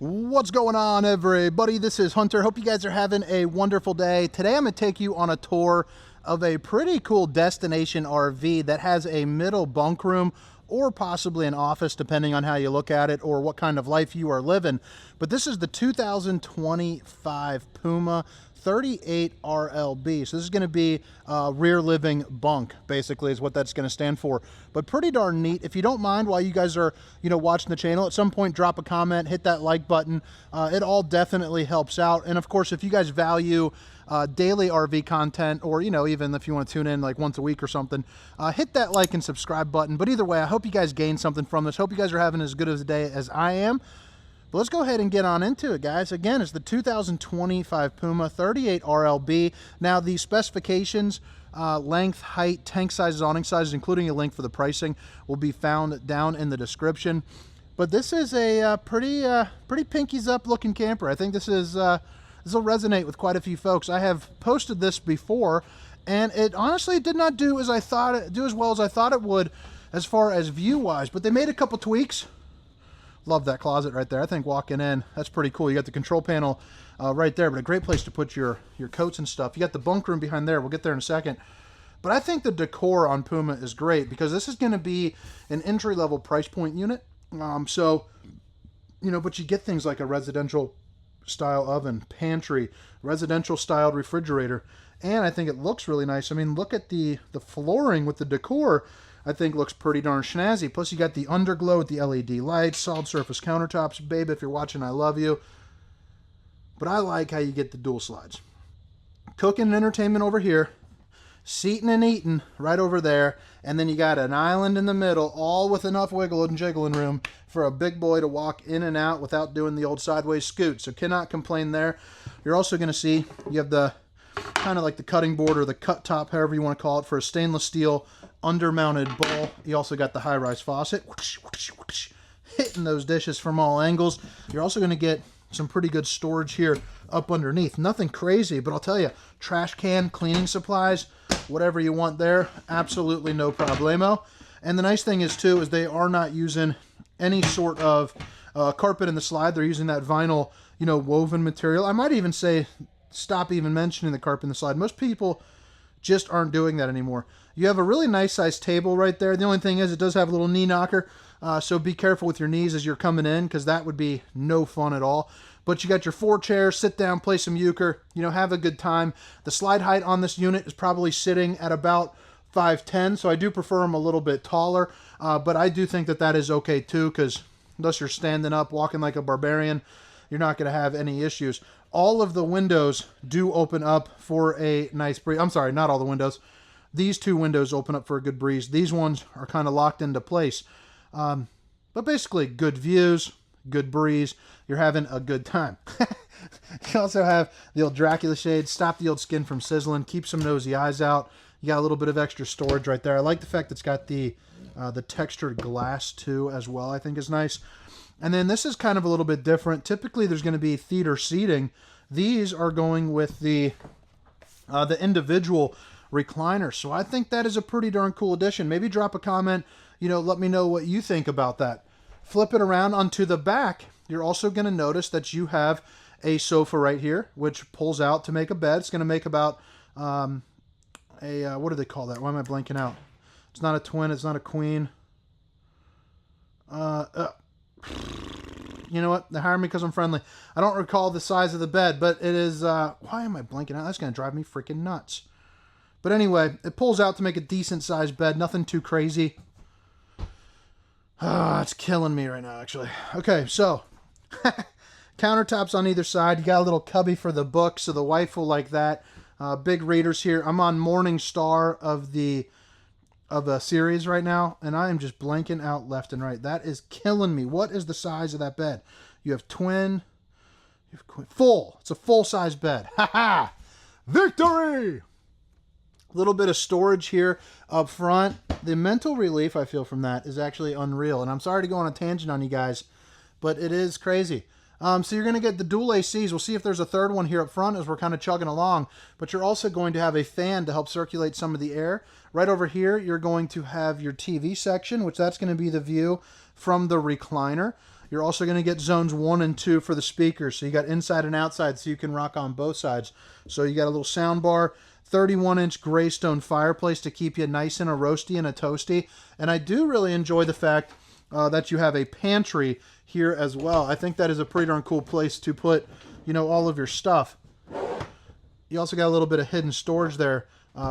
What's going on, everybody? This is Hunter. Hope you guys are having a wonderful day. Today I'm going to take you on a tour of a pretty cool destination RV that has a middle bunk room or possibly an office, depending on how you look at it or what kind of life you are living. But this is the 2025 Puma 38RLB. So this is going to be rear living bunk, basically, is what that's going to stand for. But pretty darn neat. If you don't mind, while you guys are, watching the channel, at some point drop a comment, hit that like button. It all definitely helps out. And of course, if you guys value daily RV content, or even if you want to tune in like once a week or something, hit that like and subscribe button. But either way, I hope you guys gain something from this. Hope you guys are having as good of a day as I am. But let's go ahead and get on into it, guys. Again, it's the 2025 Puma 38RLB. Now, the specifications, length, height, tank sizes, awning sizes, including a link for the pricing, will be found down in the description. But this is a pretty pinkies up looking camper. I think this will resonate with quite a few folks. I have posted this before, and it honestly did not do as well as I thought it would, as far as view-wise. But they made a couple tweaks. Love that closet right there. I think walking in, that's pretty cool. You got the control panel right there, but a great place to put your coats and stuff. You got the bunk room behind there. We'll get there in a second. But I think the decor on Puma is great because this is going to be an entry-level price point unit. But you get things like a residential style oven, pantry, residential styled refrigerator, and I think it looks really nice. I mean, look at the flooring with the decor. I think looks pretty darn snazzy. Plus, you got the underglow with the LED lights, solid surface countertops. Babe, if you're watching, I love you. But I like how you get the dual slides. Cooking and entertainment over here. Seating and eating right over there. And then you got an island in the middle, all with enough wiggle and jiggling room for a big boy to walk in and out without doing the old sideways scoot. So cannot complain there. You're also going to see you have the kind of like the cutting board or the cut top, however you want to call it, for a stainless steel under-mounted bowl. You also got the high-rise faucet, whoosh, whoosh, whoosh, hitting those dishes from all angles. You're also going to get some pretty good storage here up underneath. Nothing crazy, but I'll tell you, trash can, cleaning supplies, whatever you want there, absolutely no problemo. And the nice thing is, too, is they are not using any sort of carpet in the slide. They're using that vinyl, woven material. I might even say, stop even mentioning the carpet in the slide. Most people just aren't doing that anymore. You have a really nice sized table right there. The only thing is it does have a little knee knocker, so be careful with your knees as you're coming in, because that would be no fun at all. But you got your 4 chairs, sit down, play some euchre, have a good time. The slide height on this unit is probably sitting at about 5'10", so I do prefer them a little bit taller, but I do think that is okay too, because unless you're standing up, walking like a barbarian, you're not going to have any issues. All of the windows do open up for a nice breeze. I'm sorry, not all the windows. These 2 windows open up for a good breeze. These ones are kind of locked into place. But basically, good views, good breeze. You're having a good time. You also have the old Dracula shades. Stop the old skin from sizzling. Keep some nosy eyes out. You got a little bit of extra storage right there. I like the fact that it's got the textured glass too as well. I think is nice. And then this is kind of a little bit different. Typically, there's going to be theater seating. These are going with the individual recliner. So I think that is a pretty darn cool addition. Maybe drop a comment, let me know what you think about that. Flip it around onto the back. You're also going to notice that you have a sofa right here, which pulls out to make a bed. It's going to make about what do they call that? Why am I blanking out? It's not a twin. It's not a queen. You know what? They hire me because I'm friendly. I don't recall the size of the bed, but it is... why am I blanking out? That's going to drive me freaking nuts. But anyway, it pulls out to make a decent-sized bed. Nothing too crazy. It's killing me right now, actually. Okay, so... countertops on either side. You got a little cubby for the book, so the wife will like that. Big readers here. I'm on Morning Star of a series right now, and I am just blanking out left and right. That is killing me. What is the size of that bed? You have twin. You have full. It's a full-size bed. Ha ha! Victory! A little bit of storage here up front. The mental relief I feel from that is actually unreal. And I'm sorry to go on a tangent on you guys, but it is crazy. So you're going to get the dual ACs. We'll see if there's a third one here up front as we're kind of chugging along. But you're also going to have a fan to help circulate some of the air. Right over here, you're going to have your TV section, which that's going to be the view from the recliner. You're also going to get zones 1 and 2 for the speakers. So you got inside and outside, so you can rock on both sides. So you got a little sound bar, 31-inch gray stone fireplace to keep you nice and a roasty and a toasty. And I do really enjoy the fact that you have a pantry here as well. I think that is a pretty darn cool place to put, you know, all of your stuff. You also got a little bit of hidden storage there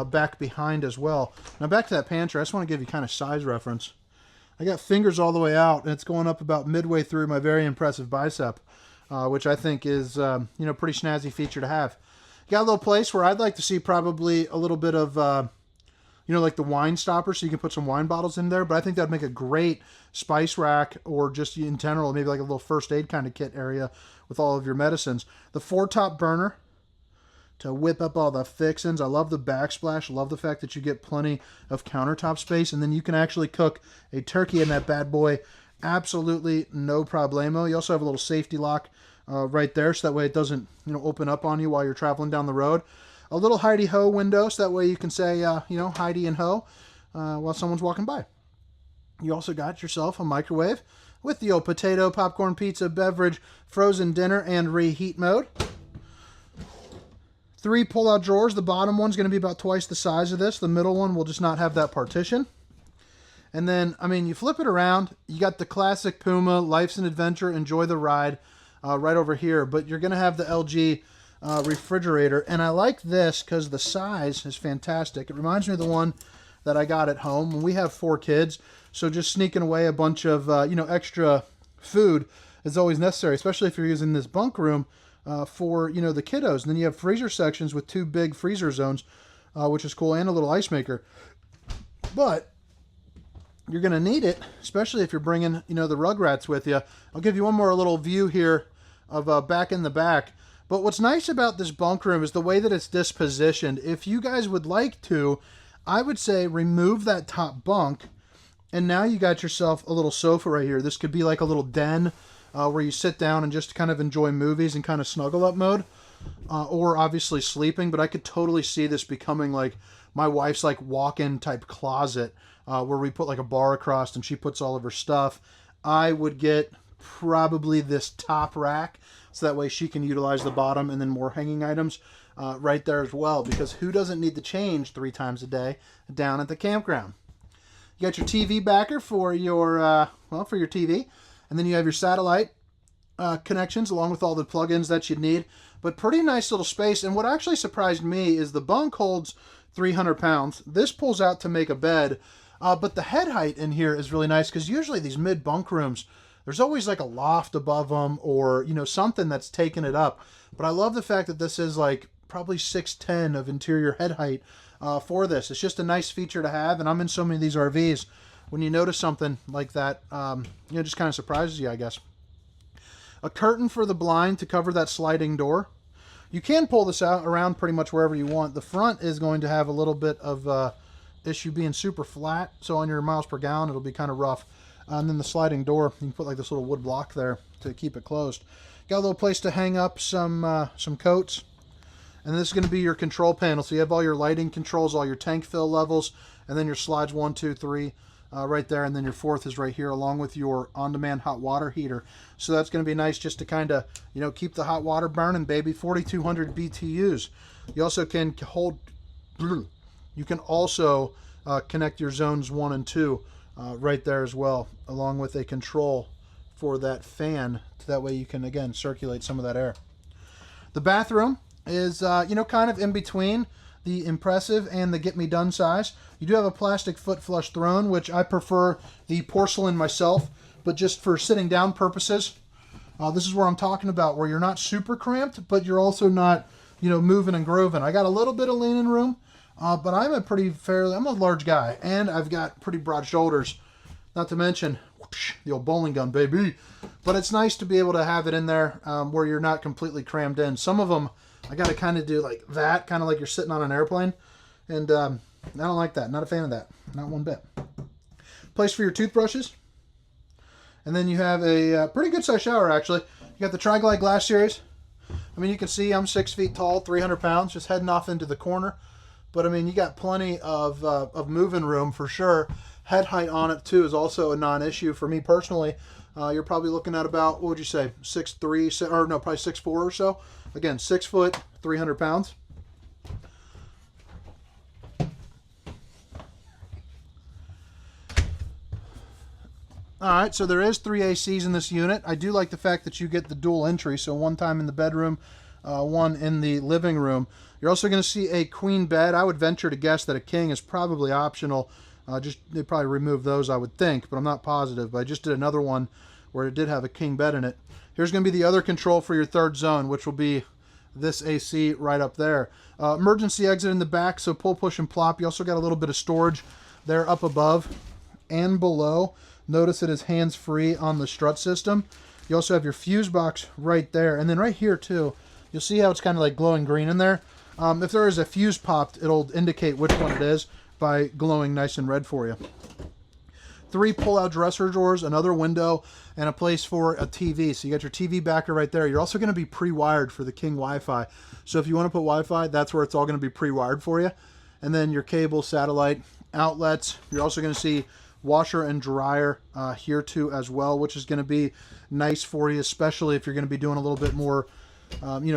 back behind as well. Now back to that pantry, I just want to give you kind of size reference. I got fingers all the way out, and it's going up about midway through my very impressive bicep, which I think is, you know, pretty snazzy feature to have. You got a little place where I'd like to see probably a little bit of, you know, like the wine stopper, so you can put some wine bottles in there, but I think that'd make a great spice rack, or just in general, maybe like a little first aid kind of kit area with all of your medicines. The 4-top burner to whip up all the fixins. I love the backsplash. Love the fact that you get plenty of countertop space, and then you can actually cook a turkey in that bad boy. Absolutely no problemo. You also have a little safety lock right there, so that way it doesn't, you know, open up on you while you're traveling down the road. A little hidey-ho window, so that way you can say, you know, hidey and ho while someone's walking by. You also got yourself a microwave with the old potato, popcorn, pizza, beverage, frozen dinner, and reheat mode. 3 pull-out drawers. The bottom one's going to be about twice the size of this. The middle one will just not have that partition. And then, I mean, you flip it around, you got the classic Puma, Life's an Adventure, enjoy the ride, right over here. But you're going to have the LG refrigerator. And I like this because the size is fantastic. It reminds me of the one that I got at home. We have 4 kids, so just sneaking away a bunch of, you know, extra food is always necessary, especially if you're using this bunk room for, you know, the kiddos. And then you have freezer sections with 2 big freezer zones, which is cool, and a little ice maker. But you're going to need it, especially if you're bringing, you know, the Rugrats with you. I'll give you one more little view here of back in the back. But what's nice about this bunk room is the way that it's dispositioned. If you guys would like to, I would say remove that top bunk, and now you got yourself a little sofa right here. This could be like a little den where you sit down and just kind of enjoy movies and kind of snuggle up mode, or obviously sleeping. But I could totally see this becoming like my wife's like walk-in type closet where we put like a bar across and she puts all of her stuff. I would get probably this top rack, so that way she can utilize the bottom, and then more hanging items right there as well, because who doesn't need to change 3 times a day down at the campground? You got your TV backer for your, well, for your TV, and then you have your satellite connections along with all the plugins that you'd need. But pretty nice little space, and what actually surprised me is the bunk holds 300 pounds. This pulls out to make a bed, but the head height in here is really nice, because usually these mid-bunk rooms, there's always like a loft above them, or, you know, something that's taking it up. But I love the fact that this is like probably 6'10" of interior head height for this. It's just a nice feature to have, and I'm in so many of these RVs. When you notice something like that, you know, just kind of surprises you, I guess. A curtain for the blind to cover that sliding door. You can pull this out around pretty much wherever you want. The front is going to have a little bit of issue being super flat, so on your miles per gallon it'll be kind of rough. And then the sliding door, you can put like this little wood block there to keep it closed. Got a little place to hang up some coats. And this is going to be your control panel. So you have all your lighting controls, all your tank fill levels, and then your slides 1, 2, 3 right there. And then your 4th is right here, along with your on-demand hot water heater. So that's going to be nice just to kind of, you know, keep the hot water burning, baby. 4,200 BTUs. You also can hold, you can also connect your zones 1 and 2 right there as well, along with a control for that fan, so that way you can, again, circulate some of that air. The bathroom is, you know, kind of in between the impressive and the get me done size. You do have a plastic foot flush throne, which I prefer the porcelain myself, but just for sitting down purposes, this is where I'm talking about, where you're not super cramped, but you're also not, you know, moving and grooving. I got a little bit of leaning room, but I'm a large guy, and I've got pretty broad shoulders, not to mention whoosh, the old bowling gun, baby. But it's nice to be able to have it in there where you're not completely crammed in. Some of them, I got to kind of do like that, kind of like you're sitting on an airplane, and I don't like that. Not a fan of that, not one bit. Place for your toothbrushes, and then you have a pretty good size shower, actually. You got the Tri-Glide Glass Series. I mean, you can see I'm 6 feet tall, 300 pounds, just heading off into the corner. But I mean, you got plenty of moving room for sure. Head height on it too is also a non-issue for me personally. you're probably looking at about, what would you say, 6'3", or no, probably 6'4" or so. Again, 6 foot, 300 pounds. All right, so there is 3 ACs in this unit. I do like the fact that you get the dual entry, so one time in the bedroom, one in the living room. You're also going to see a queen bed. I would venture to guess that a king is probably optional. They probably remove those, I would think, but I'm not positive. But I just did another one where it did have a king bed in it. Here's going to be the other control for your third zone, which will be this AC right up there. Emergency exit in the back, so pull, push, and plop. You also got a little bit of storage there up above and below. Notice it is hands-free on the strut system. You also have your fuse box right there. And then right here, too, you'll see how it's kind of like glowing green in there. If there is a fuse popped, it'll indicate which one it is by glowing nice and red for you. 3 pull-out dresser drawers, another window, and a place for a TV. So you got your TV backer right there. You're also going to be pre-wired for the King Wi-Fi. So if you want to put Wi-Fi, that's where it's all going to be pre-wired for you. And then your cable, satellite, outlets. You're also going to see washer and dryer here too as well, which is going to be nice for you, especially if you're going to be doing a little bit more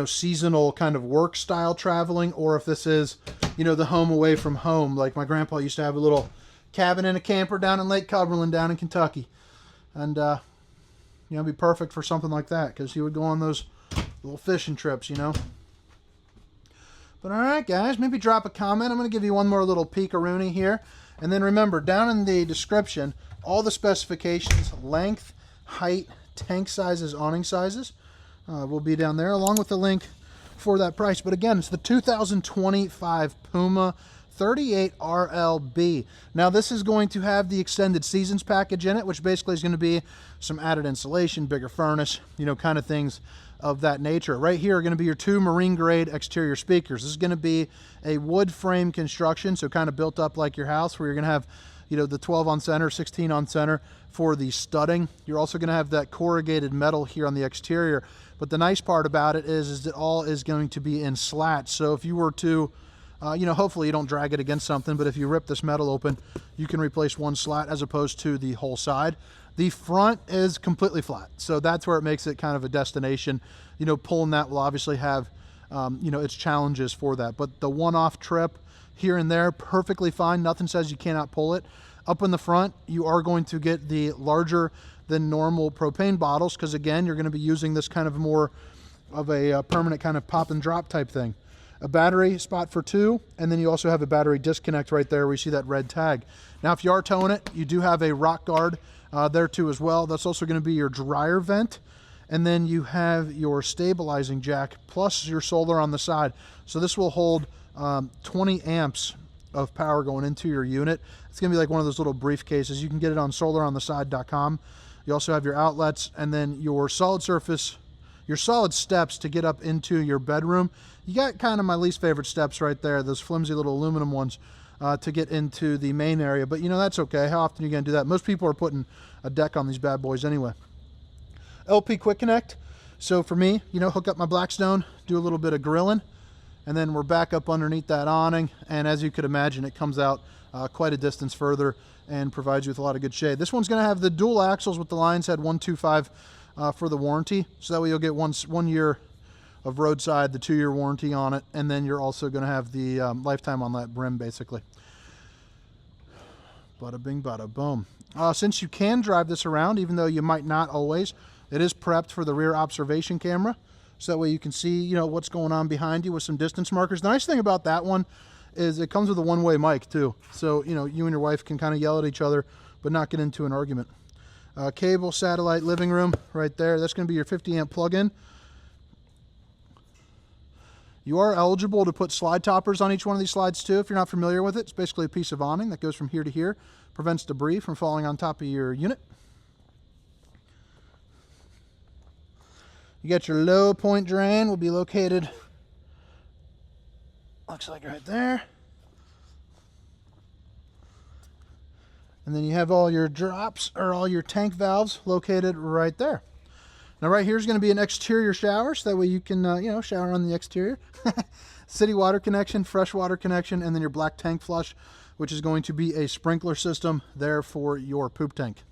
seasonal kind of work style traveling, or if this is, the home away from home. Like my grandpa used to have a little cabin in a camper down in Lake Cumberland down in Kentucky. And, it'd be perfect for something like that because he would go on those little fishing trips, But all right, guys, maybe drop a comment. I'm going to give you one more little peek-a-rooney here. And then remember, down in the description, all the specifications, length, height, tank sizes, awning sizes, will be down there, along with the link for that price. But again, it's the 2025 Puma 38RLB. Now, this is going to have the extended seasons package in it, which basically is going to be some added insulation, bigger furnace, kind of things of that nature. Right here are going to be your 2 marine grade exterior speakers. This is going to be a wood frame construction, so kind of built up like your house, where you're going to have the 12 on center, 16 on center for the studding. You're also going to have that corrugated metal here on the exterior. But the nice part about it is that all is going to be in slats. So if you were to hopefully you don't drag it against something, but if you rip this metal open, you can replace one slat as opposed to the whole side. The front is completely flat, so that's where it makes it kind of a destination. Pulling that will obviously have, its challenges for that. But the one-off trip here and there, perfectly fine. Nothing says you cannot pull it. Up in the front, you are going to get the larger than normal propane bottles because, again, you're going to be using this kind of more of a permanent kind of pop and drop type thing. A battery spot for 2, and then you also have a battery disconnect right there where you see that red tag. Now, if you are towing it, you do have a rock guard there too as well. That's also going to be your dryer vent, and then you have your stabilizing jack plus your solar on the side. So this will hold 20 amps of power going into your unit. It's going to be like one of those little briefcases. You can get it on solarontheside.com. You also have your outlets, and then your solid surface, your solid steps to get up into your bedroom. You got kind of my least favorite steps right there, those flimsy little aluminum ones to get into the main area. But that's okay. How often are you going to do that? Most people are putting a deck on these bad boys anyway. LP Quick Connect. So for me, hook up my Blackstone, do a little bit of grilling, and then we're back up underneath that awning. And as you could imagine, it comes out quite a distance further and provides you with a lot of good shade. This one's going to have the dual axles with the Lions Head 125 for the warranty. So that way you'll get 1 year of roadside, the 2-year warranty on it, and then you're also going to have the lifetime on that brim, basically. Bada bing, bada boom. Since you can drive this around, even though you might not always, it is prepped for the rear observation camera, so that way you can see, what's going on behind you with some distance markers. The nice thing about that one is it comes with a one-way mic too, so you and your wife can kind of yell at each other, but not get into an argument. Cable, satellite, living room, right there. That's going to be your 50-amp plug-in. You are eligible to put slide toppers on each one of these slides too. If you're not familiar with it, it's basically a piece of awning that goes from here to here, prevents debris from falling on top of your unit. You got your low point drain, will be located, looks like right there. And then you have all your drops, or all your tank valves located right there. Now right here is going to be an exterior shower, so that way you can, shower on the exterior. City water connection, fresh water connection, and then your black tank flush, which is going to be a sprinkler system there for your poop tank.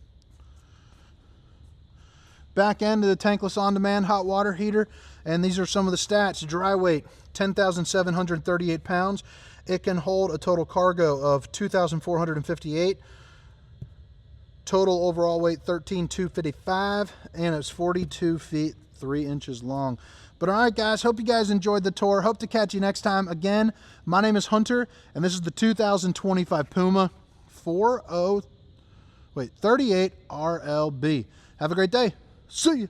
back end of the tankless on-demand hot water heater. And these are some of the stats. Dry weight, 10,738 pounds. It can hold a total cargo of 2,458. Total overall weight, 13,255. And it's 42 feet, 3 inches long. But all right, guys, hope you guys enjoyed the tour. Hope to catch you next time. Again, my name is Hunter, and this is the 2025 Puma 38RLB. Have a great day. See you.